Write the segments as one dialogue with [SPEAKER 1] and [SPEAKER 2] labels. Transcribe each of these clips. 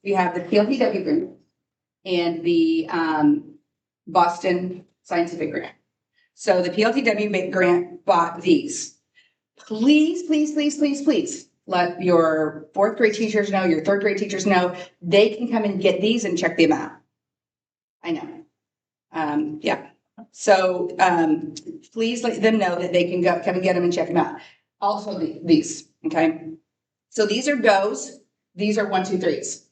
[SPEAKER 1] We have the PLTW grant and the Boston Scientific grant. So the PLTW grant bought these. Please, please, please, please, please let your fourth grade teachers know, your third grade teachers know, they can come and get these and check them out. I know. Yeah. So please let them know that they can go come and get them and check them out. Also these, okay? So these are goes. These are 1, 2, 3s.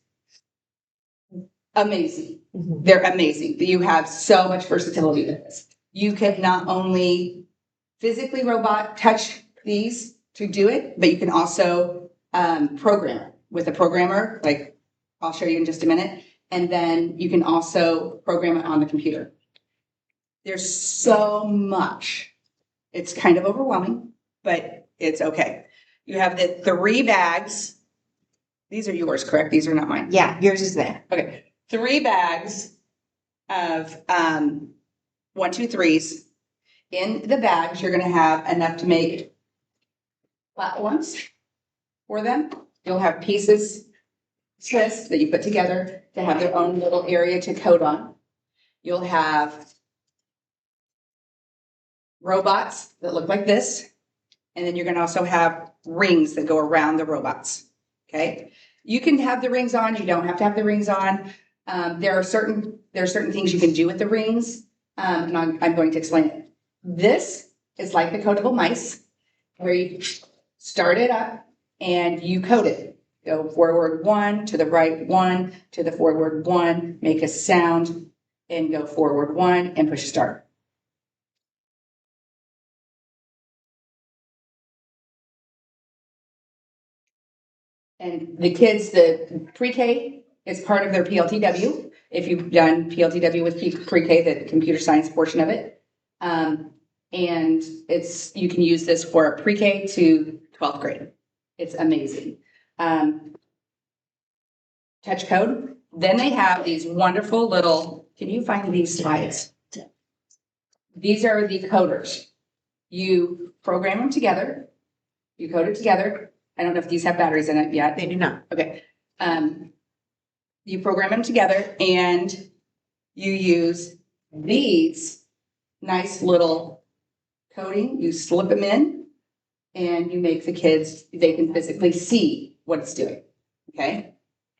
[SPEAKER 1] Amazing. Mm-hmm. They're amazing. You have so much versatility with this. You can not only physically touch these to do it, but you can also program it with a programmer, like I'll show you in just a minute. And then you can also program it on the computer. There's so much. It's kind of overwhelming, but it's okay. You have the 3 bags. These are yours, correct? These are not mine.
[SPEAKER 2] Yeah, yours is there.
[SPEAKER 1] Okay. 3 bags of 1, 2, 3s. In the bags, you're going to have enough to make platforms for them. You'll have pieces that you put together to have their own little area to code on. You'll have robots that look like this. And then you're going to also have rings that go around the robots. Okay. You can have the rings on. You don't have to have the rings on. There are certain things you can do with the rings. And I'm going to explain it. This is like the codable mice, where you start it up and you code it. Go forward 1, to the right 1, to the forward 1, make a sound, and go forward 1 and push start. And the kids, the pre-K is part of their PLTW. If you've done PLTW with pre-K, the computer science portion of it. And you can use this for pre-K to 12th grade. It's amazing. Touch code. Then they have these wonderful little, can you find these slides? These are the coders. You program them together. You code it together. I don't know if these have batteries in it yet.
[SPEAKER 2] They do not.
[SPEAKER 1] Okay. You program them together and you use these nice little coding. You slip them in and you make the kids, they can physically see what it's doing. Okay.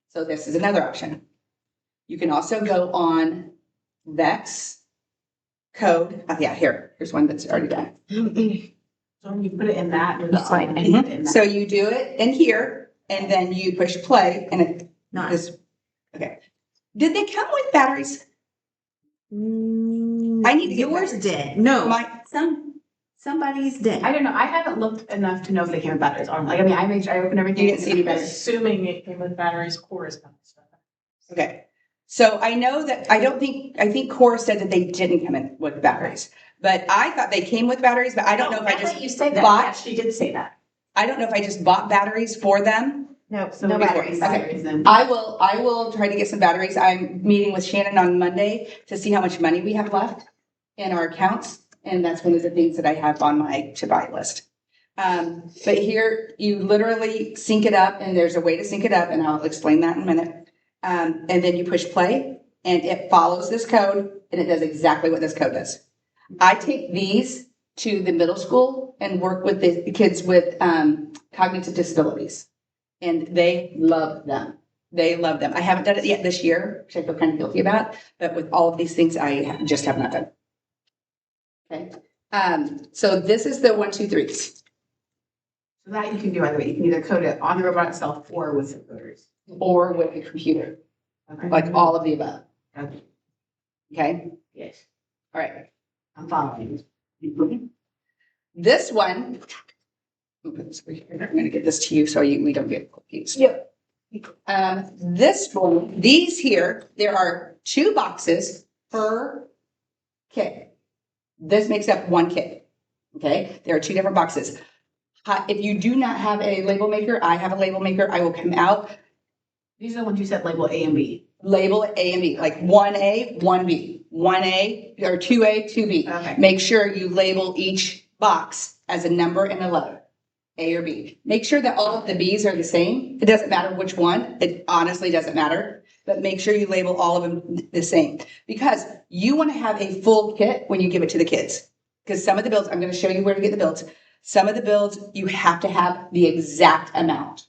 [SPEAKER 1] So this is another option. You can also go on Vex code. Yeah, here's one that's already done.
[SPEAKER 3] So when you put it in that,
[SPEAKER 1] So you do it in here and then you push play and it is okay. Did they come with batteries? I need to get
[SPEAKER 2] yours
[SPEAKER 1] batteries.
[SPEAKER 2] did. No,
[SPEAKER 3] somebody's
[SPEAKER 2] did.
[SPEAKER 3] I don't know. I haven't looked enough to know if they came with batteries on. Like, I mean, I made sure I opened everything.
[SPEAKER 1] You didn't see any batteries.
[SPEAKER 3] Assuming it came with batteries, core is coming.
[SPEAKER 1] Okay. So I know that I think Core said that they didn't come in with batteries, but I thought they came with batteries, but I don't know if I just
[SPEAKER 3] you say that.
[SPEAKER 1] bought.
[SPEAKER 3] Yes, she did say that.
[SPEAKER 1] I don't know if I just bought batteries for them.
[SPEAKER 2] No,
[SPEAKER 3] So
[SPEAKER 2] no
[SPEAKER 3] before-
[SPEAKER 2] batteries.
[SPEAKER 3] batteries then.
[SPEAKER 1] I will try to get some batteries. I'm meeting with Shannon on Monday to see how much money we have left in our accounts. And that's one of the things that I have on my to buy list. But here you literally sync it up and there's a way to sync it up and I'll explain that in a minute. And then you push play and it follows this code and it does exactly what this code does. I take these to the middle school and work with the kids with cognitive disabilities. And they love them. They love them. I haven't done it yet this year, which I feel kind of guilty about. But with all of these things, I just have not done. Okay. So this is the 1, 2, 3s.
[SPEAKER 3] So that you can do either way. You can either code it on the robot itself or with the coders.
[SPEAKER 1] Or with the computer.
[SPEAKER 3] Okay.
[SPEAKER 1] Like all of the above.
[SPEAKER 3] Okay.
[SPEAKER 1] Okay.
[SPEAKER 3] Yes.
[SPEAKER 1] All right.
[SPEAKER 3] I'm following.
[SPEAKER 1] This one, I'm going to get this to you so we don't get confused.
[SPEAKER 3] Yep.
[SPEAKER 1] This one, these here, there are 2 boxes per kit. This makes up 1 kit. Okay. There are 2 different boxes. If you do not have a label maker, I have a label maker. I will come out.
[SPEAKER 3] These are the ones you said label A and B.
[SPEAKER 1] Label A and B, like 1A, 1B, 1A or 2A, 2B.
[SPEAKER 3] Okay.
[SPEAKER 1] Make sure you label each box as a number and a letter. A or B. Make sure that all of the B's are the same. It doesn't matter which one. It honestly doesn't matter. But make sure you label all of them the same. Because you want to have a full kit when you give it to the kids. Because some of the builds, I'm going to show you where to get the builds. Some of the builds, you have to have the exact amount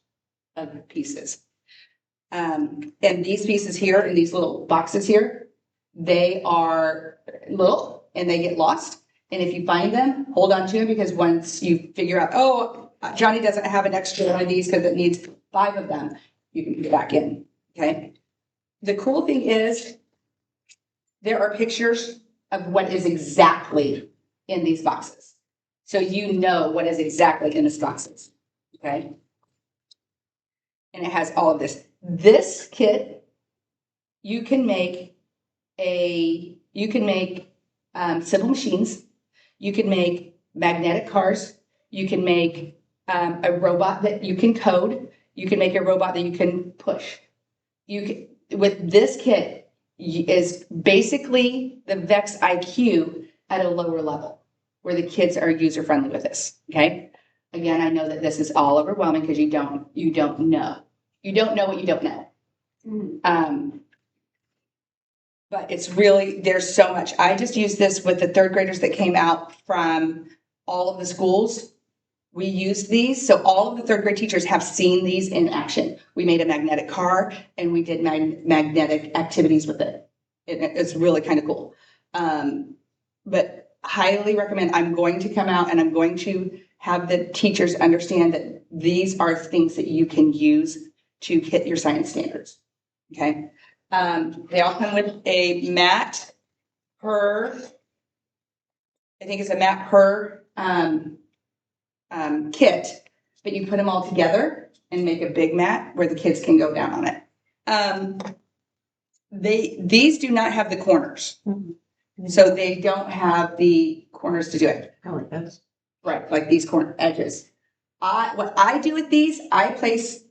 [SPEAKER 1] of pieces. And these pieces here in these little boxes here, they are little and they get lost. And if you find them, hold on to them, because once you figure out, oh, Johnny doesn't have an extra one of these because it needs 5 of them, you can put it back in, okay? The cool thing is there are pictures of what is exactly in these boxes. So you know what is exactly in these boxes, okay? And it has all of this. This kit, you can make simple machines. You can make magnetic cars. You can make a robot that you can code. You can make a robot that you can push. With this kit is basically the Vex IQ at a lower level, where the kids are user friendly with this. Okay. Again, I know that this is all overwhelming because you don't know. You don't know what you don't know. Mm-hmm. But it's really, there's so much. I just used this with the 3rd graders that came out from all of the schools. We used these. So all of the 3rd grade teachers have seen these in action. We made a magnetic car and we did magnetic activities with it. It's really kind of cool. But highly recommend. I'm going to come out and I'm going to have the teachers understand that these are things that you can use to hit your science standards. Okay. They all come with a mat per, I think it's a mat per kit, but you put them all together and make a big mat where the kids can go down on it. These do not have the corners. Mm-hmm. So they don't have the corners to do it.
[SPEAKER 3] I like those.
[SPEAKER 1] Right, like these corner edges. What I do with these, I place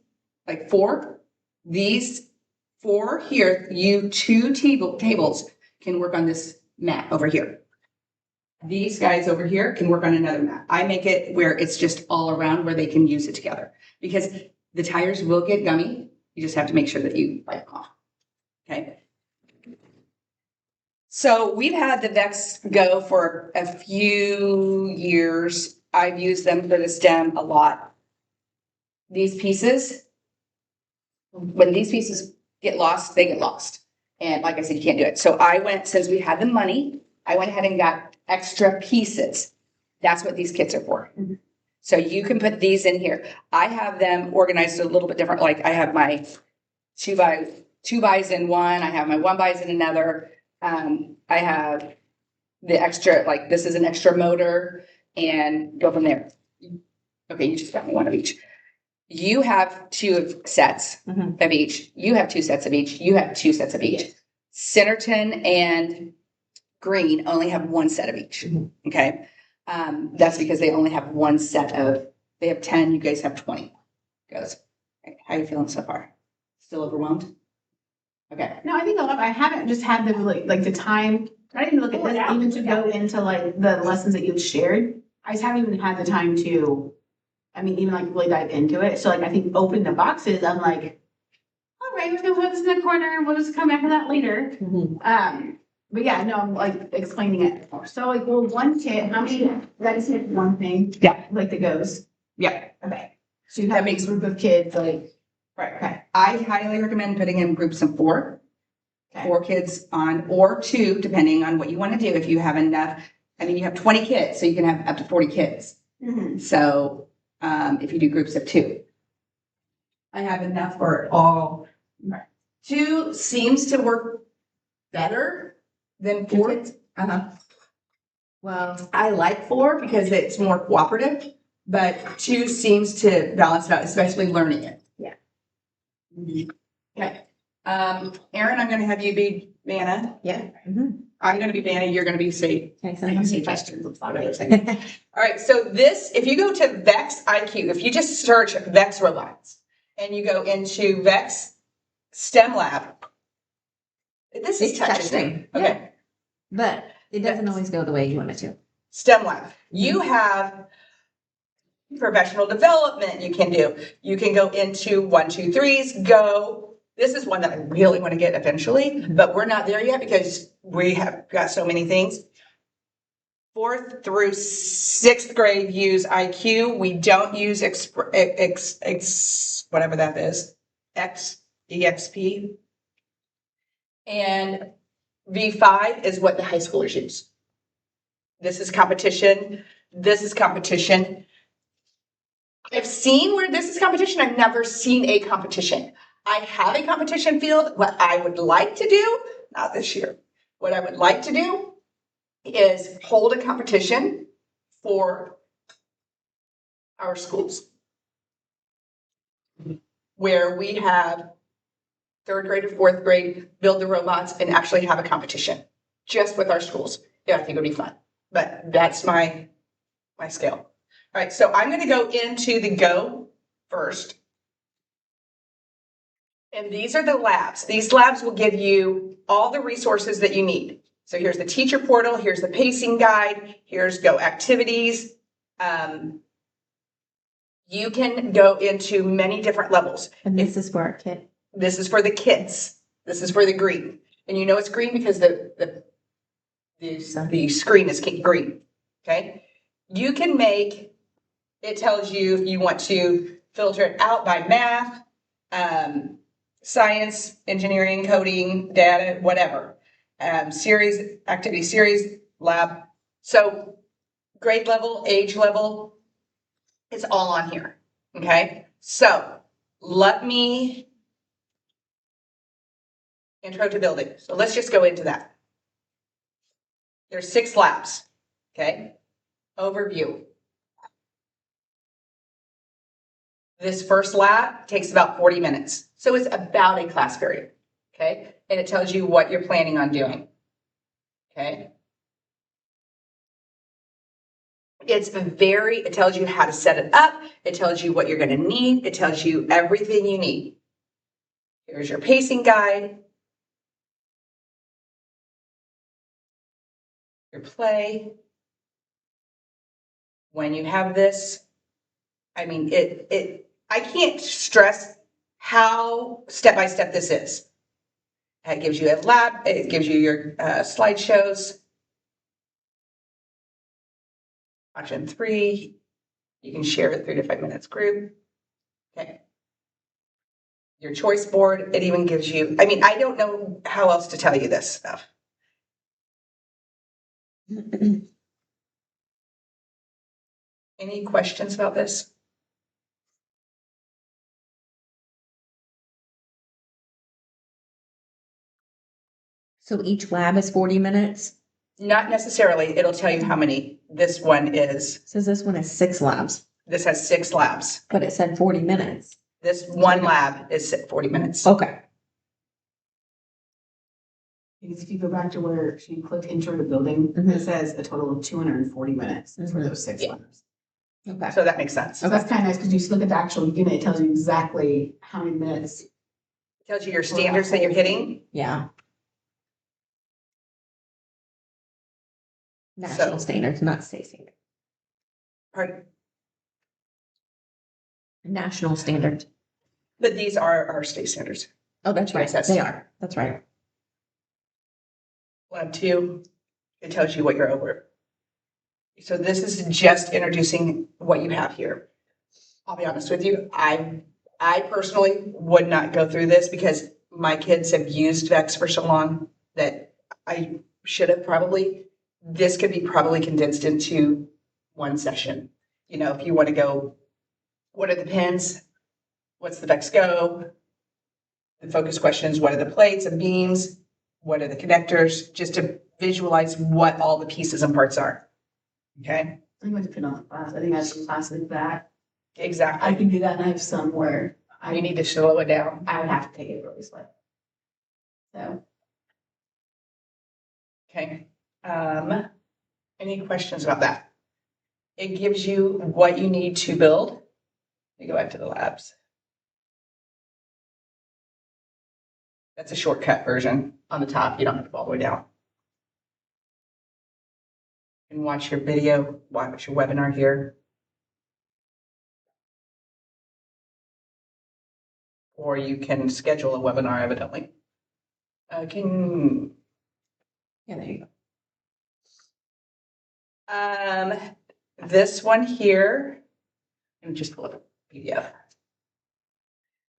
[SPEAKER 1] like 4. These 4 here, 2 tables can work on this mat over here. These guys over here can work on another mat. I make it where it's just all around where they can use it together, because the tires will get gummy. You just have to make sure that you wipe them off. Okay. So we've had the Vex Go for a few years. I've used them for the STEM a lot. These pieces, when these pieces get lost, they get lost. And like I said, you can't do it. So since we had the money, I went ahead and got extra pieces. That's what these kits are for. Mm-hmm. So you can put these in here. I have them organized a little bit different. Like I have my 2x in one. I have my 1x in another. I have the extra, like this is an extra motor, and go from there. Okay, you just got me one of each. You have 2 sets mm-hmm. of each. You have 2 sets of each. You have 2 sets of each. Yes. Centerton and Green only have 1 set of each. Mm-hmm. Okay. That's because they only have 1 set of, they have 10, you guys have 20. Goes. Okay. How are you feeling so far? Still overwhelmed? Okay.
[SPEAKER 3] No, I think I haven't just had the like the time. I didn't look at this even to go into like the lessons that you've shared. I just haven't even had the time to, even like really dive into it. So like I think open the boxes, I'm like, all right, we're gonna put this in the corner and we'll just come back to that later. Mm-hmm. But yeah, no, I'm like explaining it more. So like, well, 1 kit, how many, that is hit 1 thing?
[SPEAKER 1] Yeah.
[SPEAKER 3] Like the goes.
[SPEAKER 1] Yeah.
[SPEAKER 3] Okay. So you have a group of kids, like,
[SPEAKER 1] right. Okay. I highly recommend putting in groups of 4. Okay. 4 kids on, or 2, depending on what you want to do. If you have enough, you have 20 kids, so you can have up to 40 kids. Mm-hmm. So if you do groups of 2, I have enough for it all. Right. 2 seems to work better than 4 kids. Uh-huh. Well, I like 4 because it's more cooperative, but 2 seems to balance it out, especially learning it. Yeah. Mm-hmm. Okay. Erin, I'm going to have you be Vanna.
[SPEAKER 3] Yeah. Mm-hmm.
[SPEAKER 1] I'm going to be Vanna. You're going to be Sage.
[SPEAKER 3] Questions.
[SPEAKER 1] All right. So this, if you go to Vex IQ, if you just search Vex robots and you go into Vex STEM Lab, this is touchscreen. Okay.
[SPEAKER 2] Yeah. But it doesn't always go the way you want it to.
[SPEAKER 1] STEM Lab. You have Professional development you can do. You can go into 1, 2, 3s, go. This is one that I really want to get eventually, but we're not there yet because we have got so many things. 4th through 6th grade use IQ. We don't use whatever that is, EXP. And V5 is what the high schoolers use. This is competition. This is competition. I've seen where this is competition. I've never seen a competition. I have a competition field. What I would like to do, not this year, what I would like to do is hold a competition for our schools where we have 3rd grade or 4th grade build the robots and actually have a competition just with our schools. Yeah, I think it would be fun, but that's my scale. All right, so I'm going to go into the Go first. And these are the labs. These labs will give you all the resources that you need. So here's the teacher portal, here's the pacing guide, here's Go activities. You can go into many different levels.
[SPEAKER 2] And this is for our kid.
[SPEAKER 1] This is for the kids. This is for the green. And you know it's green because the screen is green, okay? You can make, it tells you if you want to filter it out by math, science, engineering, coding, data, whatever. Series, activity series, lab. So grade level, age level, it's all on here, okay? So let me intro to building. So let's just go into that. There's 6 labs, okay? Overview. This first lab takes about 40 minutes. So it's about a class period, okay? And it tells you what you're planning on doing, okay? It tells you how to set it up. It tells you what you're going to need. It tells you everything you need. Here's your pacing guide. Your play. When you have this, I mean, I can't stress how step-by-step this is. It gives you a lab. It gives you your slideshows. Option 3, you can share it 3 to 5 minutes group. Okay. Your choice board, it even gives you, I mean, I don't know how else to tell you this stuff. Any questions about this?
[SPEAKER 2] So each lab is 40 minutes?
[SPEAKER 1] Not necessarily. It'll tell you how many this one is.
[SPEAKER 2] Says this one has 6 labs,
[SPEAKER 1] This has 6 labs.
[SPEAKER 2] but it said 40 minutes.
[SPEAKER 1] This one lab is 40 minutes.
[SPEAKER 2] Okay.
[SPEAKER 3] Because if you go back to where she clicked intro to building, it says a total of 240 minutes for those 6
[SPEAKER 1] Yeah.
[SPEAKER 3] labs.
[SPEAKER 2] Okay.
[SPEAKER 1] So that makes sense.
[SPEAKER 3] So that's kind of nice because you look at the actual unit, it tells you exactly how many minutes.
[SPEAKER 1] It tells you your standards that you're hitting.
[SPEAKER 2] Yeah. National standards, not state standard.
[SPEAKER 1] Pardon?
[SPEAKER 2] National standards.
[SPEAKER 1] But these are our state standards.
[SPEAKER 2] Oh, that's right.
[SPEAKER 1] Yes.
[SPEAKER 2] They are. That's right.
[SPEAKER 1] Lab 2, it tells you what you're over. So this is just introducing what you have here. I'll be honest with you, I personally would not go through this because my kids have used Vex for so long that I should have probably. This could be probably condensed into one session. You know, if you want to go, what are the pins? What's the Vex Go? The focus questions, what are the plates and beams? What are the connectors? Just to visualize what all the pieces and parts are. Okay?
[SPEAKER 3] I think it depends on the class. I think I have some classes that
[SPEAKER 1] Exactly.
[SPEAKER 3] I can do that, and I have some where
[SPEAKER 1] You need to slow it down.
[SPEAKER 3] I would have to take it really slow. So.
[SPEAKER 1] Okay. Any questions about that? It gives you what you need to build. Let me go back to the labs. That's a shortcut version on the top. You don't have to go all the way down. You can watch your video, watch your webinar here. or you can schedule a webinar evidently.
[SPEAKER 2] Yeah, there you go.
[SPEAKER 1] This one here, let me just pull up a PDF.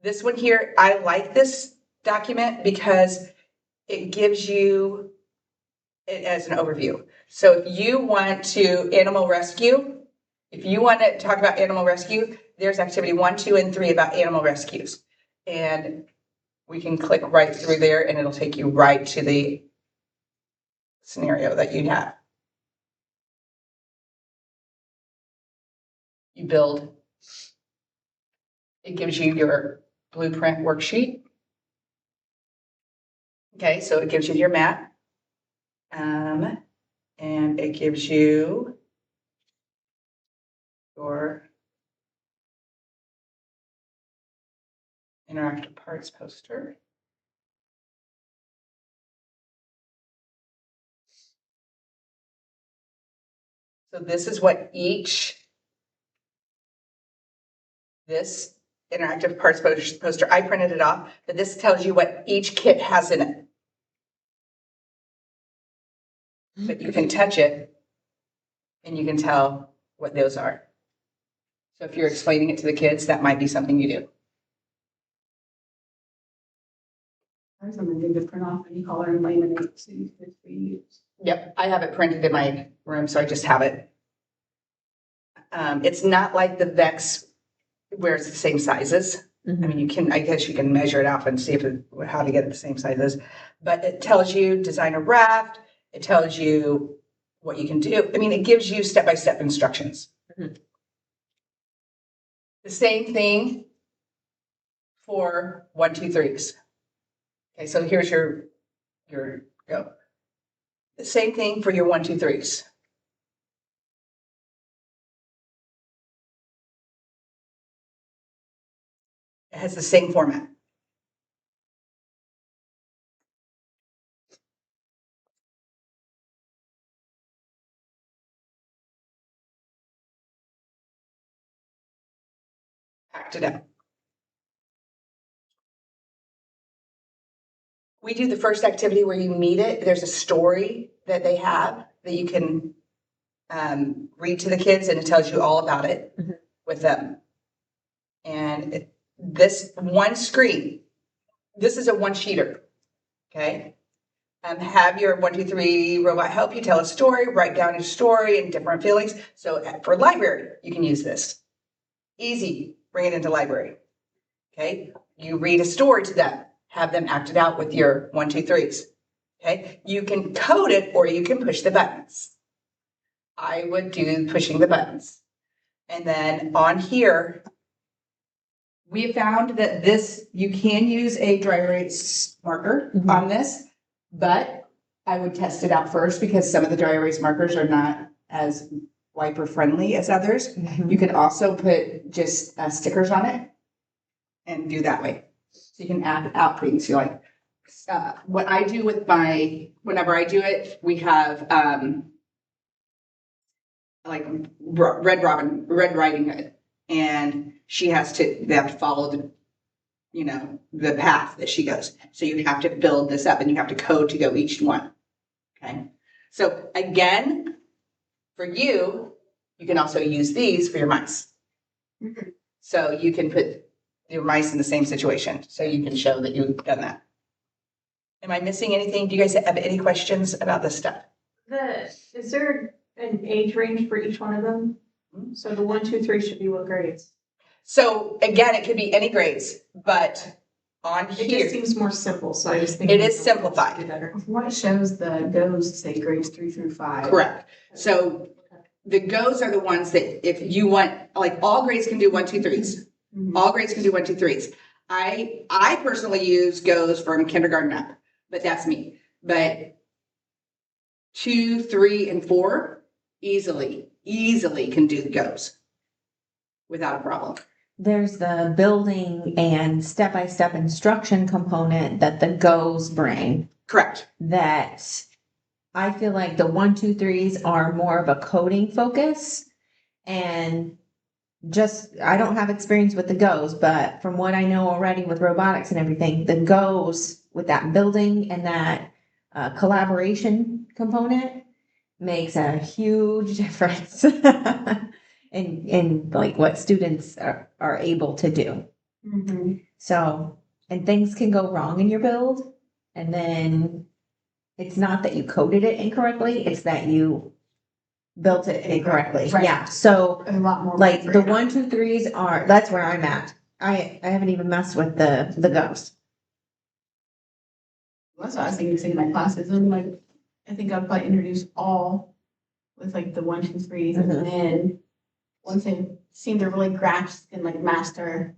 [SPEAKER 1] This one here, I like this document because it gives you it as an overview. So if you want to animal rescue, if you want to talk about animal rescue, there's activity 1, 2, and 3 about animal rescues. And we can click right through there and it'll take you right to the scenario that you have. You build, it gives you your blueprint worksheet. Okay, so it gives you your map. And it gives you your interactive parts poster. So this is what this interactive parts poster, I printed it off, but this tells you what each kit has in it. But you can touch it and you can tell what those are. So if you're explaining it to the kids, that might be something you do.
[SPEAKER 3] There's something good to print off any color and laminate so you can use.
[SPEAKER 1] Yep, I have it printed in my room, so I just have it. It's not like the Vex where it's the same sizes. I mean, I guess you can measure it out and see how to get it the same sizes, but it tells you design a raft. It tells you what you can do. I mean, it gives you step-by-step instructions. The same thing for 1, 2, 3s. Okay, so here's your go. The same thing for your 1, 2, 3s. It has the same format. Packed it up. We do the first activity where you meet it. There's a story that they have that you can read to the kids, and it tells you all about it with them. And this one screen, this is a one-sheeter, okay? Have your 1, 2, 3 robot help you tell a story, write down your story and different feelings. So for library, you can use this. Easy, bring it into library, okay? You read a story to them, have them act it out with your 1, 2, 3s, okay? You can code it or you can push the buttons. I would do pushing the buttons. And then on here, we have found that you can use a dry erase marker on this, but I would test it out first because some of the dry erase markers are not as wiper friendly as others. You can also put just stickers on it and do that way. So you can add out things you like. What I do with whenever I do it, we have like Red Riding Hood, and they have to follow the path that she goes. So you have to build this up and you have to code to go each one. Okay. So again, for you can also use these for your mice. So you can put your mice in the same situation. So you can show that you've done that. Am I missing anything? Do you guys have any questions about this stuff?
[SPEAKER 4] Is there an age range for each one of them? So the 1, 2, 3 should be what grades?
[SPEAKER 1] So again, it could be any grades, but on
[SPEAKER 4] It
[SPEAKER 1] here,
[SPEAKER 4] just seems more simple, so I just think.
[SPEAKER 1] it is simplified.
[SPEAKER 3] What shows the goes say grades 3 through 5?
[SPEAKER 1] Correct. So the goes are the ones that if you want, like all grades can do 1, 2, 3s. All grades can do 1, 2, 3s. I personally use goes from kindergarten up, but that's me. But 2, 3, and 4 easily can do the goes without a problem.
[SPEAKER 2] There's the building and step-by-step instruction component that the goes bring.
[SPEAKER 1] Correct.
[SPEAKER 2] That I feel like the 1, 2, 3s are more of a coding focus, and I don't have experience with the goes, but from what I know already with robotics and everything, the goes with that building and that collaboration component makes a huge difference in like what students are able to do.
[SPEAKER 3] Mhm.
[SPEAKER 2] So, and things can go wrong in your build, and then it's not that you coded it incorrectly, it's that you built it incorrectly.
[SPEAKER 3] Right.
[SPEAKER 2] Yeah, so
[SPEAKER 3] There's a lot more.
[SPEAKER 2] like
[SPEAKER 3] for
[SPEAKER 2] the
[SPEAKER 3] it.
[SPEAKER 2] 1, 2, 3s that's where I'm at. I haven't even messed with the goes.
[SPEAKER 3] That's what I was thinking, to say in my classes, and like, I think I'd probably introduce all with like the 1, 2, 3s, and
[SPEAKER 2] Mhm.
[SPEAKER 3] then once they seem to really grasp and like master,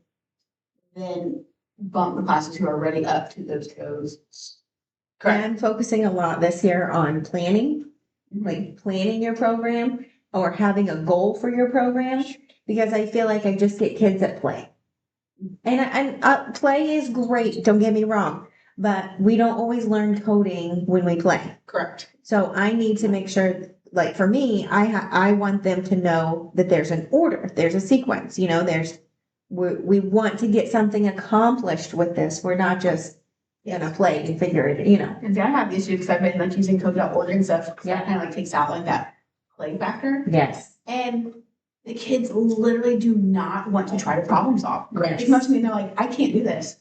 [SPEAKER 3] then bump the classes who are already up to those goes.
[SPEAKER 2] And I'm focusing a lot this year on planning, like planning your program or having a goal for your program, because I feel like I just get kids that play. And play is great, don't get me wrong, but we don't always learn coding when we play.
[SPEAKER 1] Correct.
[SPEAKER 2] So I need to make sure, like for me, I want them to know that there's an order, there's a sequence, we want to get something accomplished with this. We're not just gonna play and figure it,
[SPEAKER 3] And see, I have the issue because I've been like using code.org and stuff, because
[SPEAKER 2] Yeah.
[SPEAKER 3] that kind of like takes out like that play factor.
[SPEAKER 2] Yes.
[SPEAKER 3] And the kids literally do not want to try to problem solve.
[SPEAKER 2] Yes.
[SPEAKER 3] They come up to me and they're like, I can't do this.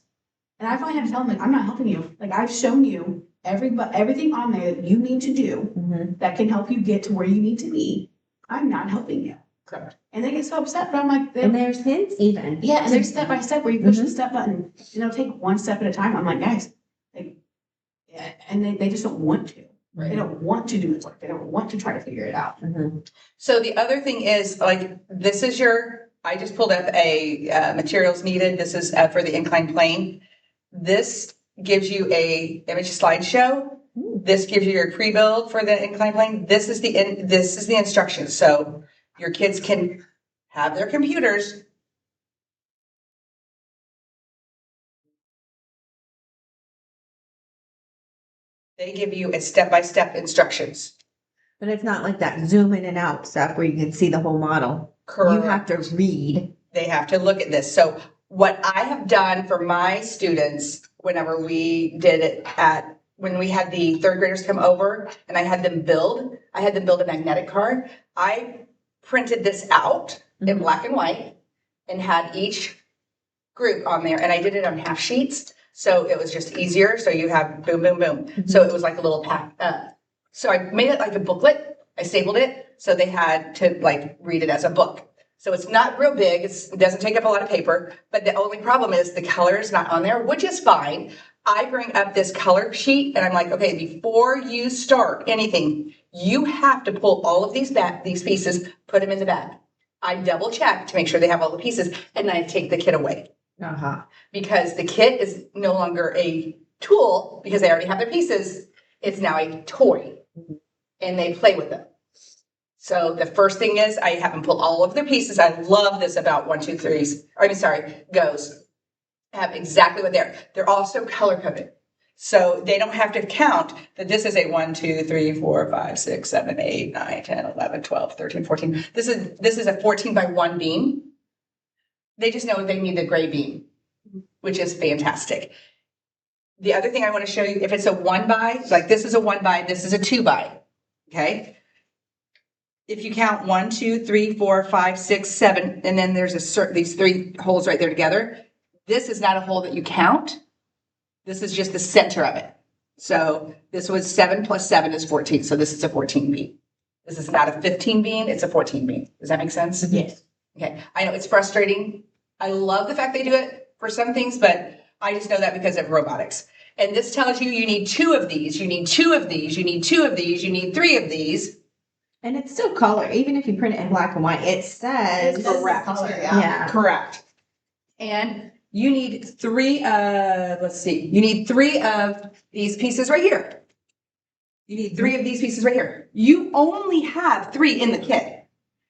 [SPEAKER 3] And I finally have to tell them, like, I'm not helping you. Like, I've shown you everything on there that you need to do
[SPEAKER 2] Mhm.
[SPEAKER 3] that can help you get to where you need to be. I'm not helping you.
[SPEAKER 1] Correct.
[SPEAKER 3] And they get so upset, but I'm like,
[SPEAKER 2] And there's hints even.
[SPEAKER 3] yeah, and there's step by step where you push the
[SPEAKER 2] Mhm.
[SPEAKER 3] step button and they'll take one step at a time. I'm like, guys, like, yeah, and they just don't want to. They don't want to do the work. They don't want to try to figure it out.
[SPEAKER 2] Mhm.
[SPEAKER 1] So the other thing is, like, this is I just pulled up a materials needed. This is for the inclined plane. This gives you a image slideshow. This gives you your pre-build for the inclined plane. This is the instructions. So your kids can have their computers. They give you a step-by-step instructions.
[SPEAKER 2] But it's not like that zoom in and out stuff where you can see the whole model. You have to read.
[SPEAKER 1] They have to look at this. So what I have done for my students, whenever we did it when we had the third graders come over and I had them build a magnetic card. I printed this out in
[SPEAKER 2] Mhm.
[SPEAKER 1] black and white and had each group on there, and I did it on half sheets. So it was just easier. So you have boom, boom, boom. So it was like a little pack. So I made it like a booklet. I stapled it. So they had to like read it as a book. So it's not real big. It doesn't take up a lot of paper, but the only problem is the color is not on there, which is fine. I bring up this color sheet and I'm like, okay, before you start anything, you have to pull all of these pieces, put them in the bag. I double check to make sure they have all the pieces, and then I take the kit away.
[SPEAKER 2] Uh-huh.
[SPEAKER 1] Because the kit is no longer a tool because they already have their pieces. It's now a toy, and they play with them. So the first thing is I have them pull all of their pieces. I love this about 1, 2, 3s. Goes. Have exactly what they're also color coded. So they don't have to count that this is a 1, 2, 3, 4, 5, 6, 7, 8, 9, 10, 11, 12, 13, 14. This is a 14 by 1 beam. They just know they need the gray beam, which is fantastic. The other thing I want to show you, if it's a 1 by, like this is a 1 by, this is a 2 by, okay? If you count 1, 2, 3, 4, 5, 6, 7, and then there's these 3 holes right there together, this is not a hole that you count. This is just the center of it. So this was 7 plus 7 is 14. So this is a 14 beam. This is not a 15 beam, it's a 14 beam. Does that make sense?
[SPEAKER 3] Yes.
[SPEAKER 1] Okay, I know it's frustrating. I love the fact they do it for some things, but I just know that because of robotics. And this tells you need 2 of these, you need 2 of these, you need 2 of these, you need 3 of these.
[SPEAKER 2] And it's still color, even if you print it in black and white, it says.
[SPEAKER 1] Correct.
[SPEAKER 3] Color,
[SPEAKER 2] Yeah.
[SPEAKER 1] Correct. And you need 3 you need 3 of these pieces right here. You need 3 of these pieces right here. You only have 3 in the kit.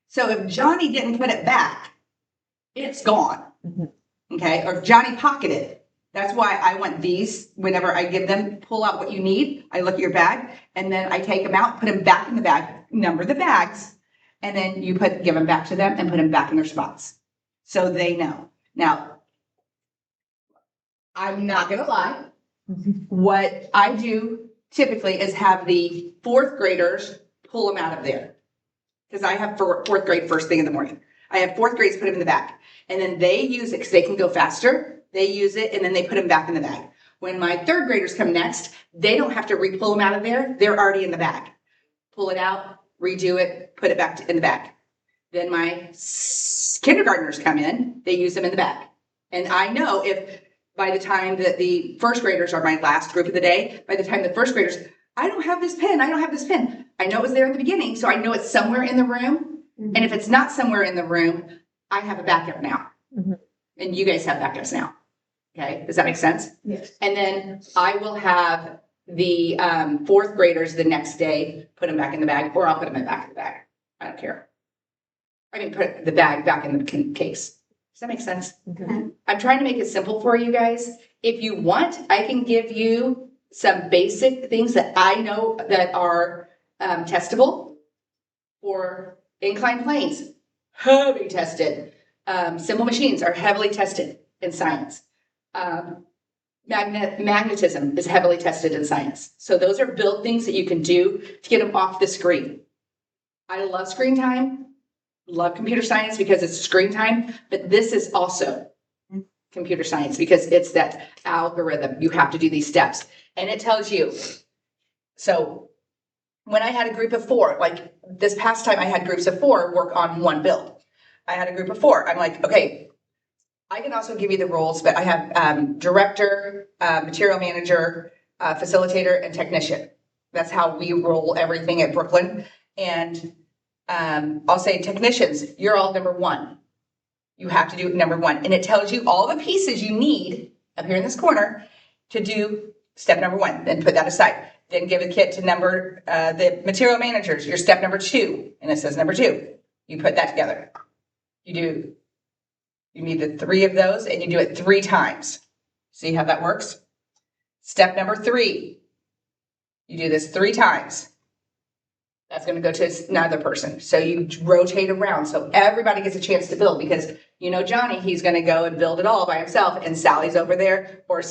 [SPEAKER 1] So if Johnny didn't put it back, it's gone.
[SPEAKER 2] Mhm.
[SPEAKER 1] Okay, or if Johnny pocketed it. That's why I want these, whenever I give them, pull out what you need. I look at your bag, and then I take them out, put them back in the bag, number the bags, and then you give them back to them and put them back in their spots. so they know. Now, I'm not gonna lie. What I do typically is have the fourth graders pull them out of there. Because I have fourth grade first thing in the morning. I have fourth grades put them in the bag. And then they use it because they can go faster. They use it and then they put them back in the bag. When my third graders come next, they don't have to re-pull them out of there. They're already in the bag. Pull it out, redo it, put it back in the bag. Then my kindergartners come in, they use them in the bag. And I know if by the time that the first graders are my last group of the day, by the time the first graders, I don't have this pen, I don't have this pen. I know it was there in the beginning, so I know it's somewhere in the room. And if it's not somewhere in the room, I have a backup now. And you guys have backups now. Okay, does that make sense?
[SPEAKER 4] Yes.
[SPEAKER 1] And then I will have the fourth graders the next day, put them back in the bag, or I'll put them back in the bag. I don't care. I can put the bag back in the case. Does that make sense? I'm trying to make it simple for you guys. If you want, I can give you some basic things that I know that are testable for inclined planes, heavily tested. Simple machines are heavily tested in science. Magnetism is heavily tested in science. So those are built things that you can do to get them off the screen. I love screen time, love computer science because it's screen time, but this is also computer science because it's that algorithm. You have to do these steps. And it tells you. So when I had a group of 4, like this past time I had groups of 4 work on one build. I had a group of 4. I'm like, okay, I can also give you the roles, but I have director, material manager, facilitator, and technician. That's how we roll everything at Brooklyn. And I'll say technicians, you're all number 1. You have to do number 1. And it tells you all the pieces you need up here in this corner to do step number 1. Then put that aside. Then give a kit to the material managers, your step number 2. And it says number 2. You put that together. You need the 3 of those and you do it 3 times. See how that works? Step number 3. You do this 3 times. That's going to go to another person. So you rotate around. So everybody gets a chance to build because you know Johnny, he's going to go and build it all by himself. And Sally's over there or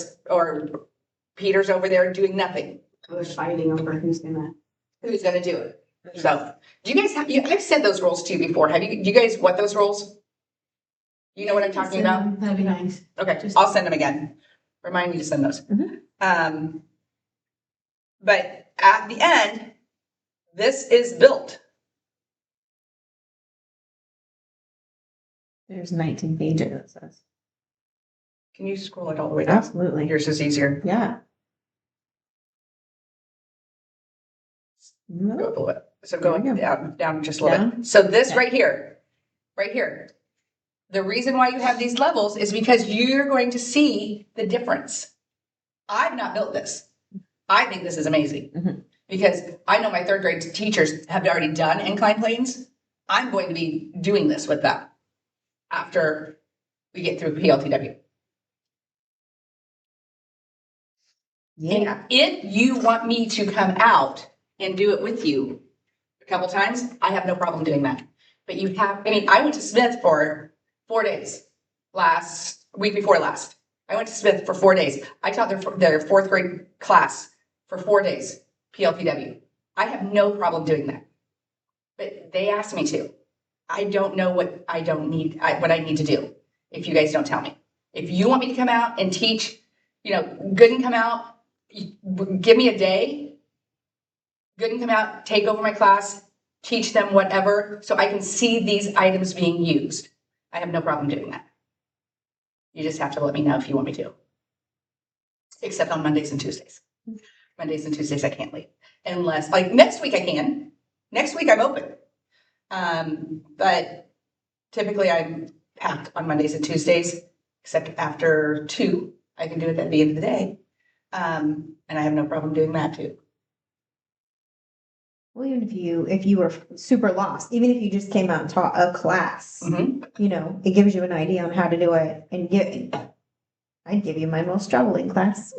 [SPEAKER 1] Peter's over there doing nothing.
[SPEAKER 3] We're fighting over who's going
[SPEAKER 1] to do it. So do you guys have, I've said those roles to you before. Do you guys want those roles? You know what I'm talking about?
[SPEAKER 3] That'd be nice.
[SPEAKER 1] Okay, I'll send them again. Remind me to send those. But at the end, this is built.
[SPEAKER 2] There's 19 pages, it says.
[SPEAKER 1] Can you scroll it all the way down?
[SPEAKER 2] Absolutely.
[SPEAKER 1] Yours is easier.
[SPEAKER 2] Yeah.
[SPEAKER 1] Go up a little bit. So go down just a little
[SPEAKER 2] Down?
[SPEAKER 1] bit. So this right here. The reason why you have these levels is because you're going to see the difference. I've not built this. I think this is amazing because I know my 3rd grade teachers have already done inclined planes. I'm going to be doing this with them after we get through PLTW.
[SPEAKER 2] Yeah.
[SPEAKER 1] And if you want me to come out and do it with you a couple times, I have no problem doing that. But I went to Smith for 4 days week before last. I went to Smith for 4 days. I taught their 4th grade class for 4 days, PLTW. I have no problem doing that. But they asked me to. I don't know what I need to do if you guys don't tell me. If you want me to come out and teach, good and come out, give me a day, good and come out, take over my class, teach them whatever, so I can see these items being used. I have no problem doing that. You just have to let me know if you want me to. Except on Mondays and Tuesdays. Mondays and Tuesdays I can't leave. Unless, like next week I can. Next week I'm open. But typically I'm packed on Mondays and Tuesdays, except after 2, I can do it at the end of the day. And I have no problem doing that too.
[SPEAKER 2] Well, even if you were super lost, even if you just came out and taught a class, it gives you an idea on how to do it. And I'd give you my most troubling class.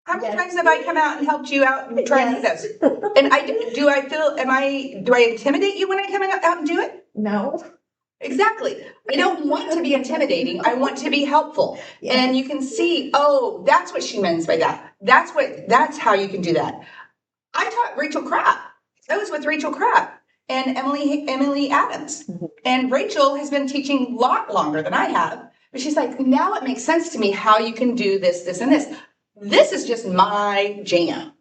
[SPEAKER 1] How many times have I come out and helped you out and try to do this? And do I intimidate you when I come out and do it?
[SPEAKER 2] No.
[SPEAKER 1] Exactly. I don't want to be intimidating. I want to be helpful.
[SPEAKER 2] Yeah.
[SPEAKER 1] And you can see, oh, that's what she means by that. That's how you can do that. I taught Rachel Krapp. I was with Rachel Krapp and Emily Adams.
[SPEAKER 2] Mhm.
[SPEAKER 1] And Rachel has been teaching a lot longer than I have. But she's like, now it makes sense to me how you can do this, this, and this. This is just my jam.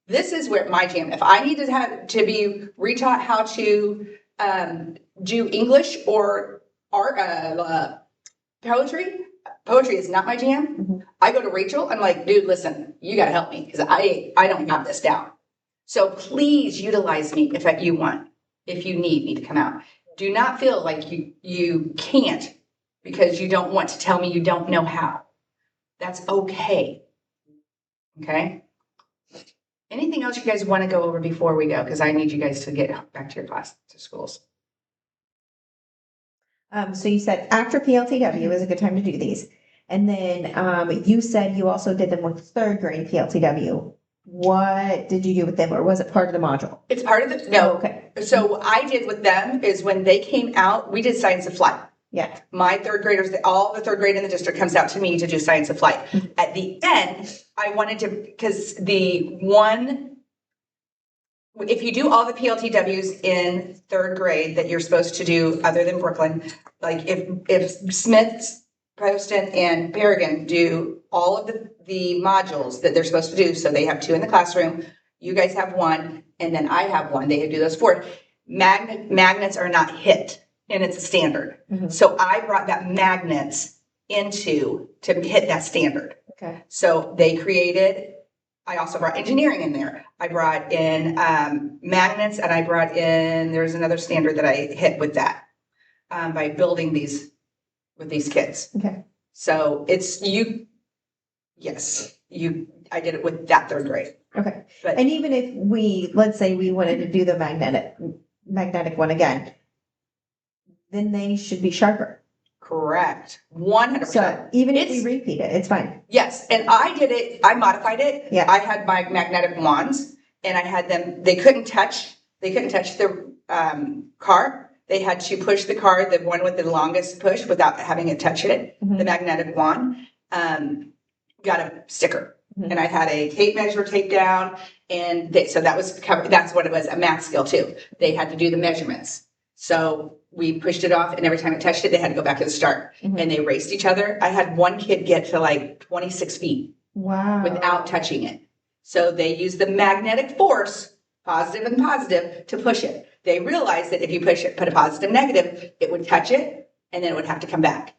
[SPEAKER 1] This is where my jam. If I need to be retaught how to do English or art, poetry is not my jam.
[SPEAKER 2] Mhm.
[SPEAKER 1] I go to Rachel. I'm like, dude, listen, you got to help me because I don't have this down. So please utilize me if you want, if you need me to come out. Do not feel like you can't because you don't want to tell me you don't know how. That's okay. Okay. Anything else you guys want to go over before we go? Because I need you guys to get back to your class, to schools.
[SPEAKER 2] So you said after PLTW is a good time to do these. And then you said you also did them with third grade PLTW. What did you do with them, or was it part of the module?
[SPEAKER 1] It's part of the, no.
[SPEAKER 2] Oh, okay.
[SPEAKER 1] So what I did with them is when they came out, we did Science of Flight.
[SPEAKER 2] Yeah.
[SPEAKER 1] My third graders, all the third grade in the district comes out to me to do Science of Flight.
[SPEAKER 2] Mhm.
[SPEAKER 1] At the end, I wanted to, because if you do all the PLTWs in third grade that you're supposed to do other than Brooklyn, like if Smith, Poston, and Berrigan do all of the modules that they're supposed to do, so they have 2 in the classroom, you guys have 1, and then I have 1, they do those 4. Magnets are not hit, and it's a standard.
[SPEAKER 2] Mhm.
[SPEAKER 1] So I brought that magnets to hit that standard.
[SPEAKER 2] Okay.
[SPEAKER 1] So they created, I also brought engineering in there. I brought in magnets, and I brought in, there's another standard that I hit with that by building these with these kids.
[SPEAKER 2] Okay.
[SPEAKER 1] So I did it with that third grade.
[SPEAKER 2] Okay.
[SPEAKER 1] But-
[SPEAKER 2] And even if let's say we wanted to do the magnetic one again, then they should be sharper.
[SPEAKER 1] Correct. 100%.
[SPEAKER 2] So even if we
[SPEAKER 1] It's-
[SPEAKER 2] repeat it, it's fine.
[SPEAKER 1] Yes, and I did it, I modified it.
[SPEAKER 2] Yeah.
[SPEAKER 1] I had my magnetic wands and I had them, they couldn't touch the car. They had to push the car, the one with the longest push without having it touch it.
[SPEAKER 2] Mhm.
[SPEAKER 1] The magnetic wand got a sticker.
[SPEAKER 2] Mhm.
[SPEAKER 1] And I had a tape measure taped down and so that was covered. That's what it was, a math skill too. They had to do the measurements. So we pushed it off and every time it touched it, they had to go back to the start.
[SPEAKER 2] Mhm.
[SPEAKER 1] And they raced each other. I had one kid get to like 26 feet
[SPEAKER 2] Wow.
[SPEAKER 1] without touching it. So they used the magnetic force, positive and positive, to push it. They realized that if you put a positive, negative, it would touch it and then it would have to come back.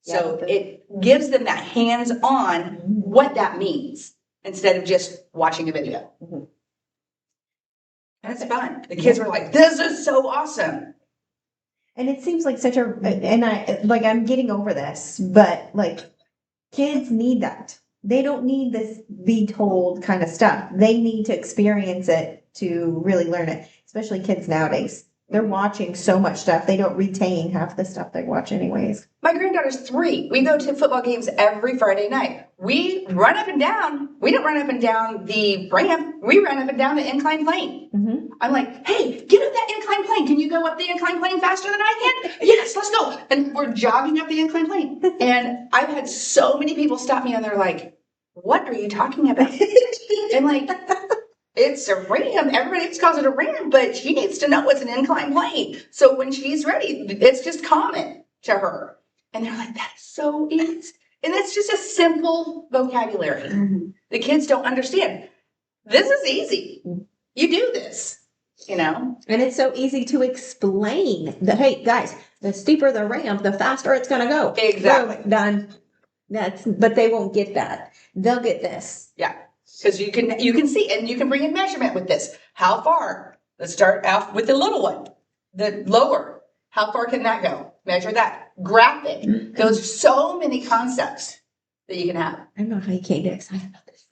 [SPEAKER 1] So
[SPEAKER 2] Yeah.
[SPEAKER 1] it gives them that hands-on what that means instead of just watching a video.
[SPEAKER 2] Mhm.
[SPEAKER 1] And it's fun. The kids were like, this is so awesome.
[SPEAKER 2] And it seems like I'm getting over this, but like kids need that. They don't need this be told kind of stuff. They need to experience it to really learn it, especially kids nowadays. They're watching so much stuff. They don't retain half the stuff they watch anyways.
[SPEAKER 1] My granddaughter's 3. We go to football games every Friday night. We run up and down. We don't run up and down the ramp. We run up and down the incline plane.
[SPEAKER 2] Mm-hmm.
[SPEAKER 1] I'm like, hey, get up that incline plane. Can you go up the incline plane faster than I can? Yes, let's go. And we're jogging up the incline plane. And I've had so many people stop me and they're like, what are you talking about? And like, it's a ramp. Everybody else calls it a ramp, but she needs to know it's an incline plane. So when she's ready, it's just common to her. And they're like, that's so easy. And that's just a simple vocabulary.
[SPEAKER 3] Mhm.
[SPEAKER 1] The kids don't understand. This is easy. You do this, you know?
[SPEAKER 2] And it's so easy to explain that, hey, guys, the steeper the ramp, the faster it's going to go.
[SPEAKER 1] Exactly.
[SPEAKER 2] Boom, done. But they won't get that. They'll get this.
[SPEAKER 1] Yeah. Because you can see, and you can bring in measurement with this. How far? Let's start off with the little one, the lower. How far can that go? Measure that. Graphic. There's so many concepts that you can have.
[SPEAKER 2] I don't know how you can't get excited about this.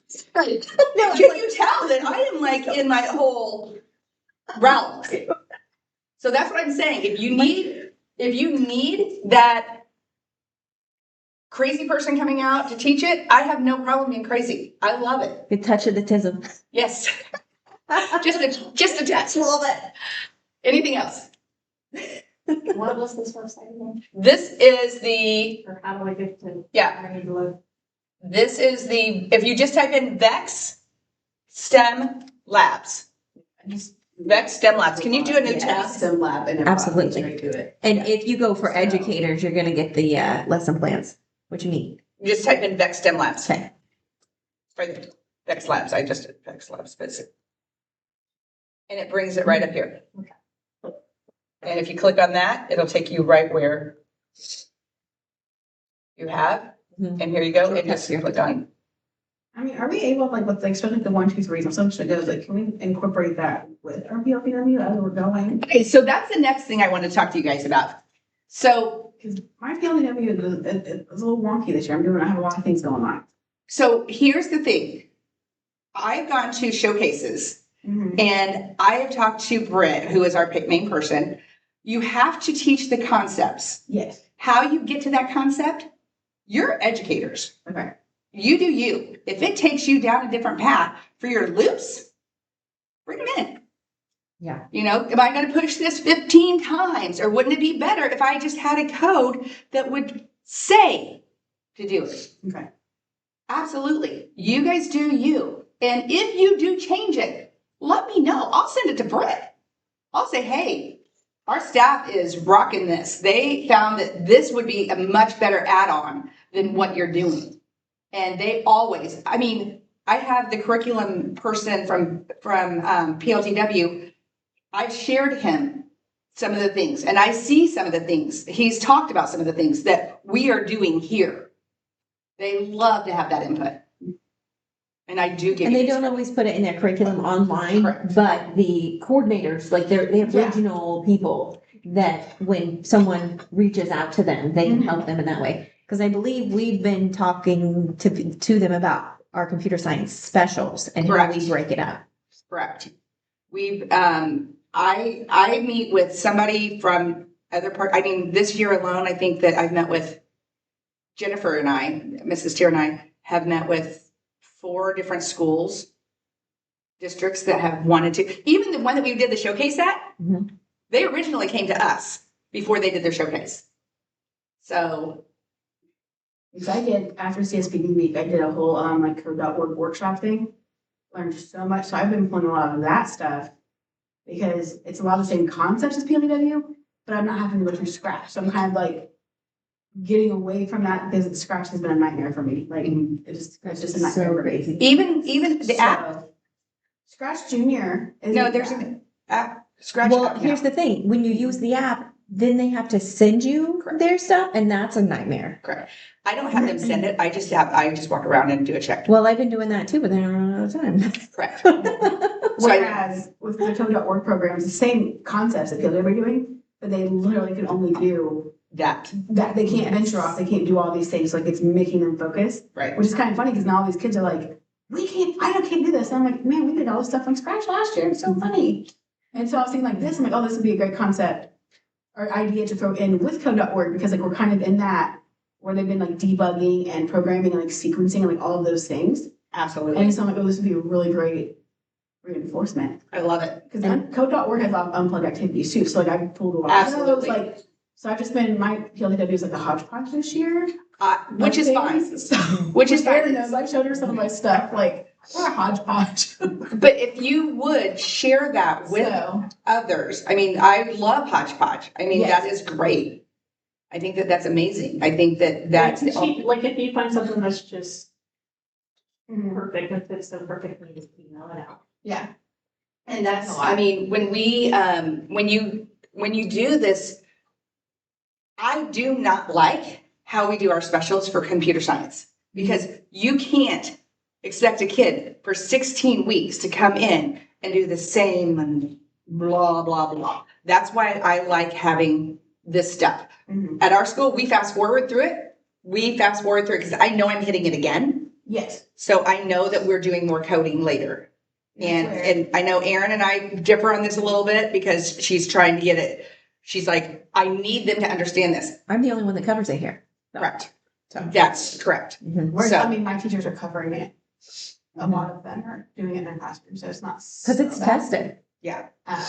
[SPEAKER 1] No, can you tell that I am like in my whole realm? So that's what I'm saying. If you need that crazy person coming out to teach it, I have no problem being crazy. I love it.
[SPEAKER 2] The touch of the tism.
[SPEAKER 1] Yes. just a test.
[SPEAKER 2] Love it.
[SPEAKER 1] Anything else?
[SPEAKER 4] What was this website again?
[SPEAKER 1] This is the,
[SPEAKER 4] Or how do I get to?
[SPEAKER 1] yeah,
[SPEAKER 4] I need to look.
[SPEAKER 1] this is the, if you just type in Vex STEM Labs. Vex STEM Labs. Can you do a new tab?
[SPEAKER 3] STEM lab and
[SPEAKER 2] Absolutely.
[SPEAKER 3] straight to it.
[SPEAKER 2] And if you go for
[SPEAKER 3] So-
[SPEAKER 2] educators, you're gonna get the lesson plans, what you need.
[SPEAKER 1] Just type in Vex STEM Labs.
[SPEAKER 2] Okay.
[SPEAKER 1] Right, Vex Labs. I just did Vex Labs, but and it brings it right up here. And if you click on that, it'll take you right where you have.
[SPEAKER 2] Mhm.
[SPEAKER 1] And here you go. And
[SPEAKER 2] Shortcuts
[SPEAKER 1] just
[SPEAKER 2] here.
[SPEAKER 1] click on.
[SPEAKER 3] I mean, are we able, like, with, like, especially the 1, 2, 3s, and so much that goes, like, can we incorporate that with our PLTW as we're going?
[SPEAKER 1] Okay, so that's the next thing I want to talk to you guys about. So,
[SPEAKER 3] Because my PLTW is a little wonky this year. I have a lot of things going on.
[SPEAKER 1] so here's the thing. I've gone to showcases and I have talked to Britt, who is our main person. You have to teach the concepts.
[SPEAKER 3] Yes.
[SPEAKER 1] How you get to that concept, you're educators.
[SPEAKER 3] Okay.
[SPEAKER 1] You do you. If it takes you down a different path for your loops, bring them in.
[SPEAKER 2] Yeah.
[SPEAKER 1] You know, am I going to push this 15 times? Or wouldn't it be better if I just had a code that would say to do it?
[SPEAKER 3] Okay.
[SPEAKER 1] Absolutely. You guys do you. And if you do change it, let me know. I'll send it to Brett. I'll say, hey, our staff is rocking this. They found that this would be a much better add-on than what you're doing. And they always, I mean, I have the curriculum person from PLTW. I've shared him some of the things, and I see some of the things. He's talked about some of the things that we are doing here. They love to have that input. And I do give
[SPEAKER 2] And
[SPEAKER 1] you
[SPEAKER 2] they
[SPEAKER 1] these
[SPEAKER 2] don't always put it in their curriculum online,
[SPEAKER 1] Correct.
[SPEAKER 2] but the coordinators, like they have
[SPEAKER 1] Yeah.
[SPEAKER 2] regional people that when someone reaches out to them, they can help them in that way. Because I believe we've been talking to them about our computer science specials and how
[SPEAKER 1] Correct.
[SPEAKER 2] we break it up.
[SPEAKER 1] Correct. We've, I meet with somebody from other part, I mean, this year alone, I think that I've met with Jennifer and I, Mrs. Tier and I, have met with 4 different schools, districts that have wanted to, even the one that we did the showcase at,
[SPEAKER 2] Mhm.
[SPEAKER 1] they originally came to us before they did their showcase. So,
[SPEAKER 3] Because I did, after CSPD week, I did a whole, like, code.org workshop thing. Learned so much. So I've been pulling a lot of that stuff because it's a lot of the same concepts as PLTW, but I'm not having to go through Scratch. So I'm kind of like getting away from that because Scratch has been a nightmare for me. Like, it's just a nightmare
[SPEAKER 2] So
[SPEAKER 3] for me.
[SPEAKER 2] crazy.
[SPEAKER 1] even the app,
[SPEAKER 3] So, Scratch Junior.
[SPEAKER 1] no, there's an app, Scratch
[SPEAKER 2] Well,
[SPEAKER 1] app now.
[SPEAKER 2] here's the thing, when you use the app, then they have to send you their stuff, and that's a nightmare.
[SPEAKER 1] Correct. I don't have them send it. I just walk around and do a check.
[SPEAKER 2] Well, I've been doing that too, but then I don't run out of time.
[SPEAKER 1] Correct. So
[SPEAKER 3] Whereas with the code.org programs, the same concepts that PLTW are doing, but they literally can only do
[SPEAKER 1] that,
[SPEAKER 3] that. They can't venture off. They can't do all these things. Like, it's making them focus,
[SPEAKER 1] right.
[SPEAKER 3] which is kind of funny because now all these kids are like, I can't do this. And I'm like, man, we did all this stuff from scratch last year. It's so funny. And so I was thinking like this, I'm like, oh, this would be a great concept or idea to throw in with code.org because like we're kind of in that where they've been like debugging and programming and like sequencing and like all of those things.
[SPEAKER 1] Absolutely.
[SPEAKER 3] And so I'm like, oh, this would be a really great reinforcement.
[SPEAKER 1] I love it.
[SPEAKER 3] Because code.org has a lot of unplugged activities too. So like I pulled a lot of those.
[SPEAKER 1] Absolutely.
[SPEAKER 3] Like, so I've just been, my PLTW is like a hodgepodge this year.
[SPEAKER 1] Which is fine.
[SPEAKER 3] So,
[SPEAKER 1] Which is
[SPEAKER 3] Erin
[SPEAKER 1] fine.
[SPEAKER 3] knows, I've showed her some of my stuff, like, we're a hodgepodge.
[SPEAKER 1] But if you would share that with
[SPEAKER 3] So,
[SPEAKER 1] others, I mean, I love hodgepodge. I mean,
[SPEAKER 3] Yes.
[SPEAKER 1] that is great. I think that that's amazing. I think that that's
[SPEAKER 4] It's cheap, like if you find something that's just
[SPEAKER 3] mhm,
[SPEAKER 4] perfect, if it's so perfectly, just email it out.
[SPEAKER 3] yeah.
[SPEAKER 1] And that's, I mean, when we, when you do this, I do not like how we do our specials for computer science because you can't expect a kid for 16 weeks to come in and do the same and blah, blah, blah. That's why I like having this stuff.
[SPEAKER 3] Mhm.
[SPEAKER 1] At our school, we fast forward through it. Because I know I'm hitting it again.
[SPEAKER 3] Yes.
[SPEAKER 1] So I know that we're doing more coding later. And I know Erin and I differ on this a little bit because she's trying to get it. She's like, I need them to understand this.
[SPEAKER 2] I'm the only one that covers it here.
[SPEAKER 1] Correct.
[SPEAKER 2] So.
[SPEAKER 1] That's correct.
[SPEAKER 2] Mhm.
[SPEAKER 3] Whereas,
[SPEAKER 1] So-
[SPEAKER 3] I mean, my teachers are covering it. A lot of them are doing it in their classroom, so it's not.
[SPEAKER 2] Cause it's tested.
[SPEAKER 1] Yeah.
[SPEAKER 3] Um,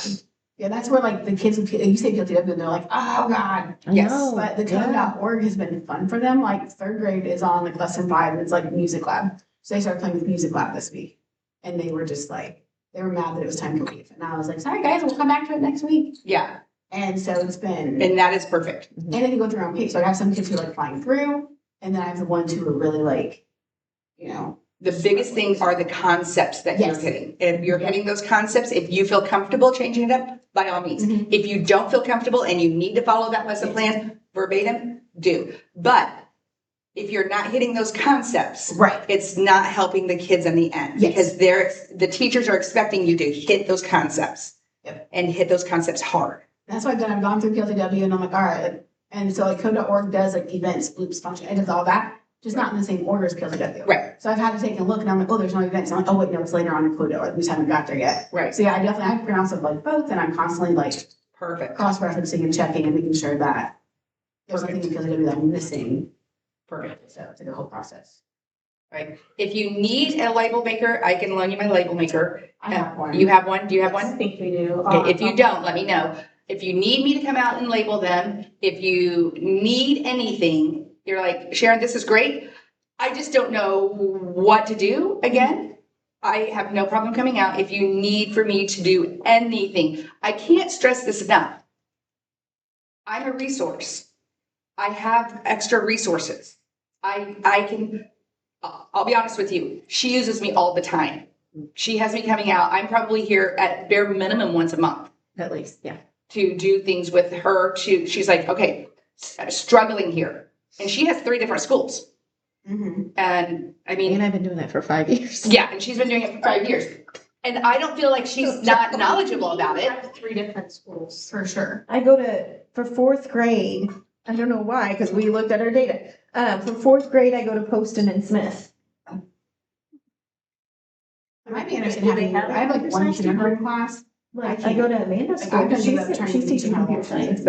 [SPEAKER 3] Yeah, that's where like the kids, you say PLTW and they're like, oh God.
[SPEAKER 2] I
[SPEAKER 1] Yes,
[SPEAKER 2] know,
[SPEAKER 3] But the
[SPEAKER 2] yeah.
[SPEAKER 3] code.org has been fun for them. Like third grade is on like lesson 5 and it's like music lab. So they started playing with music lab this week. And they were just like, they were mad that it was time to leave. And I was like, sorry guys, we'll come back to it next week.
[SPEAKER 1] yeah,
[SPEAKER 3] And so it's been,
[SPEAKER 1] and that is perfect.
[SPEAKER 3] and then you go through your own pace. So I have some kids who are like flying through, and then I have the ones who are really like, you know.
[SPEAKER 1] The biggest thing are the concepts that you're
[SPEAKER 3] Yes.
[SPEAKER 1] hitting. If you're hitting those concepts, if you feel comfortable changing it up, by all means.
[SPEAKER 3] Mhm.
[SPEAKER 1] If you don't feel comfortable and you need to follow that lesson
[SPEAKER 3] Yes.
[SPEAKER 1] plan verbatim, do. But if you're not hitting those concepts,
[SPEAKER 3] Right.
[SPEAKER 1] it's not helping the kids in the end.
[SPEAKER 3] Yes.
[SPEAKER 1] Because the teachers are expecting you to hit those concepts.
[SPEAKER 3] Yep.
[SPEAKER 1] And hit those concepts hard.
[SPEAKER 3] That's why I've gone through PLTW and I'm like, all right. And so like code.org does like events, loops, function, it does all that, just not in the same order as PLTW.
[SPEAKER 1] Right.
[SPEAKER 3] So I've had to take a look and I'm like, oh, there's no events. I'm like, oh, wait, no, it's later on in code.org. We just haven't got there yet.
[SPEAKER 1] Right.
[SPEAKER 3] So yeah, I definitely have pronounced it like both and I'm constantly like
[SPEAKER 1] Perfect.
[SPEAKER 3] cross-referencing and checking and making sure that there's nothing in PLTW that I'm missing.
[SPEAKER 1] Perfect.
[SPEAKER 3] So it's like a whole process.
[SPEAKER 1] Right. If you need a label maker, I can loan you my label maker.
[SPEAKER 3] I have one.
[SPEAKER 1] You have one? Do you have
[SPEAKER 4] I
[SPEAKER 1] one?
[SPEAKER 4] think we do.
[SPEAKER 1] Okay, if you don't, let me know. If you need me to come out and label them, if you need anything, you're like, Sharon, this is great. I just don't know what to do again. I have no problem coming out if you need for me to do anything. I can't stress this enough. I'm a resource. I have extra resources. I can, I'll be honest with you, she uses me all the time. She has me coming out. I'm probably here at bare minimum once a month
[SPEAKER 2] At least, yeah.
[SPEAKER 1] to do things with her. She's like, okay, struggling here. And she has 3 different schools.
[SPEAKER 3] Mhm.
[SPEAKER 1] And I
[SPEAKER 2] And
[SPEAKER 1] mean,
[SPEAKER 2] I've been doing that for 5 years.
[SPEAKER 1] yeah, and she's been doing it for 5 years. And I don't feel like she's not knowledgeable about
[SPEAKER 4] We
[SPEAKER 1] it.
[SPEAKER 4] have 3 different schools.
[SPEAKER 3] For sure.
[SPEAKER 2] I go to, for 4th grade, I don't know why, because we looked at our data. For 4th grade, I go to Poston and Smith.
[SPEAKER 3] It might be interesting having, I have like one kindergarten class.
[SPEAKER 2] Like, I go to Amanda's
[SPEAKER 3] Like,
[SPEAKER 2] school,
[SPEAKER 3] I've been
[SPEAKER 2] she's
[SPEAKER 3] trying to
[SPEAKER 2] teaching
[SPEAKER 3] teach her how to
[SPEAKER 2] computer
[SPEAKER 3] walk.
[SPEAKER 2] science, but